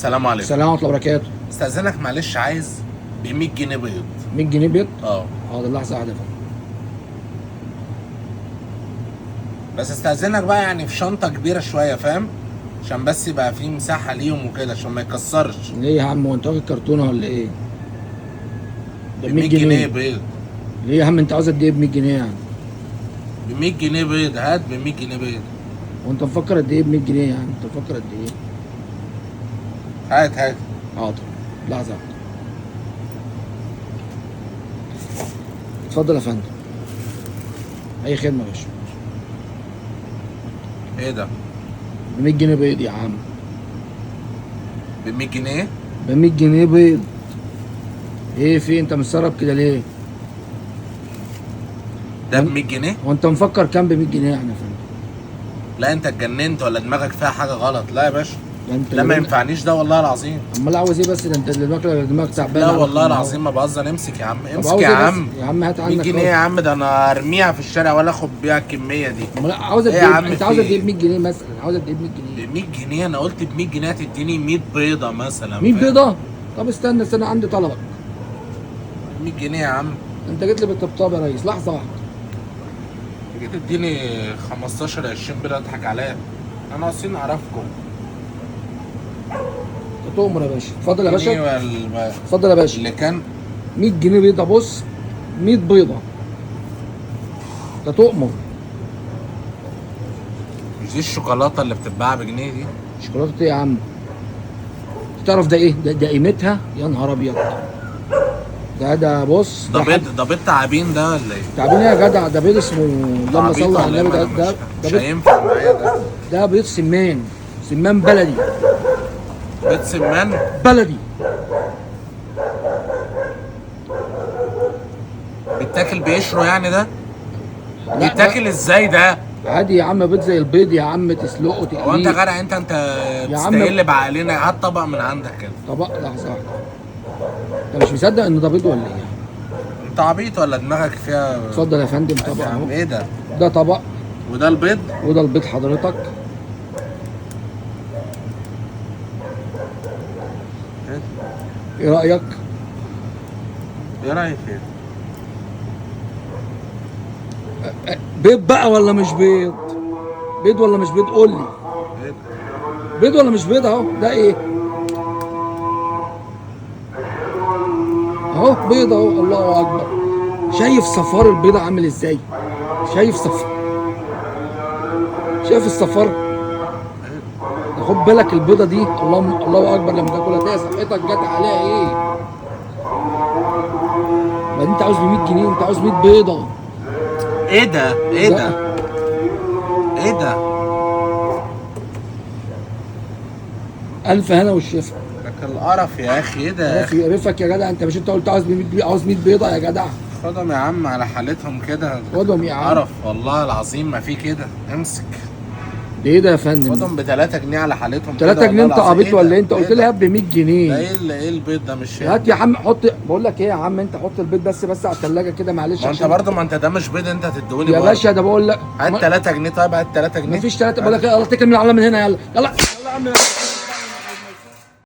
السلام عليكم. السلام ورحمه الله وبركاته. استاذنك معلش، عايز ب 100 جنيه بيض. 100 جنيه بيض؟ اه حاضر، لحظه واحده يا فندم. بس استاذنك بقى يعني في شنطه كبيره شويه، فاهم؟ عشان بس يبقى في مساحه ليهم وكده عشان ما يكسرش. ليه يا عم، هو انت واخد كرتونه ولا ايه؟ ب 100 جنيه بيض. ليه يا عم، انت عاوز قد ايه ب 100 جنيه يعني؟ ب 100 جنيه بيض، هات ب 100 جنيه بيض. وانت مفكر قد ايه ب 100 جنيه يعني؟ انت مفكر قد ايه؟ هات. حاضر، لحظه واحده. اتفضل يا فندم. اي خدمه يا باشا. ايه ده؟ ب 100 جنيه بيض يا عم. ب 100 جنيه؟ ب 100 جنيه بيض. ايه في، انت مستغرب كده ليه؟ ده ب 100 جنيه؟ هو انت مفكر كام ب 100 جنيه يعني يا فندم؟ لا انت اتجننت ولا دماغك فيها حاجه غلط؟ لا يا باشا، ده انت لا ما ينفعنيش ده والله العظيم. امال عاوز ايه بس؟ ده انت دماغك تعبان. لا والله العظيم ما بهزر. امسك يا عم، امسك عاوز يا ايه عم. بس؟ يا عم هات 100 عنك جنيه يا عم، ده انا ارميها في الشارع ولا اخد بيها الكميه دي. امال عاوز قد ايه يا ايه؟ عم انت في عاوز قد ايه ايه؟ ب 100 جنيه مثلا؟ عاوز قد ايه ب 100 جنيه؟ ب 100 جنيه؟ انا قلت ب 100 جنيه هتديني 100 بيضه مثلا. 100 فاهم؟ بيضه؟ طب استنى عندي طلبك. 100 جنيه يا عم. انت جيت لي بالطبطاب يا ريس، لحظه واحده. جيت تديني 15 20 بيضه اضحك عليا؟ انا ناقصين اعرفكم. انت تؤمر يا باشا. اتفضل يا باشا. جنيه اتفضل يا باشا. اللي كان 100 جنيه بيضه، بص 100 بيضه. انت تؤمر. مش دي الشوكولاته اللي بتتباع بجنيه دي؟ شوكولاته ايه يا عم؟ تعرف ده ايه؟ ده قيمتها يا نهار ابيض. ده بص، ده بيض تعابين ده ولا ايه؟ تعبين ايه يا جدع؟ ده بيض اسمه اللهم صل على النبي. ده مش بيض، هينفع معايا ده. ده بيض سمان بلدي. بيض سمان بلدي. بيتاكل بقشره يعني ده؟ لا، بيتاكل ازاي ده؟ عادي يا عم، بيض زي البيض يا عم، تسلقه تقليه. هو انت غرق؟ انت يا عم بتستقل بعقلنا. هات طبق من عندك كده. طبق، لحظه واحده. انت مش مصدق ان ده بيض ولا ايه؟ انت عبيط ولا دماغك فيها؟ اتفضل يا فندم، يا طبق عم اهو. ايه ده؟ ده طبق وده البيض؟ وده البيض حضرتك. ايه رايك؟ ايه رايك ايه؟ بيض بقى ولا مش بيض؟ بيض ولا مش بيض؟ قول لي. بيض. بيض ولا مش بيض؟ اهو ده ايه؟ اهو بيض اهو، الله اكبر. شايف صفار البيضه عامل ازاي؟ شايف الصفار؟ خد بالك البيضه دي، الله اكبر، لما تاكلها تلاقي صحتك جت عليها ايه؟ ما انت عاوز ب 100 جنيه، انت عاوز 100 بيضه. ايه ده؟ ايه ده؟ ايه ده؟ الف هنا والشفا. ده القرف يا اخي. ايه ده يا اخي؟ يقرفك يا جدع. انت مش انت قلت عاوز 100 بيضه يا جدع؟ خدهم يا عم على حالتهم كده. خدهم يا عم. قرف والله العظيم ما في كده. امسك. ده ايه ده يا فندم؟ خدهم ب 3 جنيه على حالتهم. 3 جنيه؟ انت عبيط ولا ايه؟ انت قلت لي هات ب 100 ده جنيه. ايه البيض ده؟ مش هات يا عم، حط. بقول لك ايه يا عم، انت حط البيض بس على الثلاجه كده، معلش. ما انت برضه، ما انت ده مش بيض انت هتديهولي يا باشا. ده بقول لك هات 3 جنيه. طيب هات 3 جنيه. مفيش 3. بقول لك ايه، يلا اتكل من على الله من هنا. يلا يلا يلا يا عم.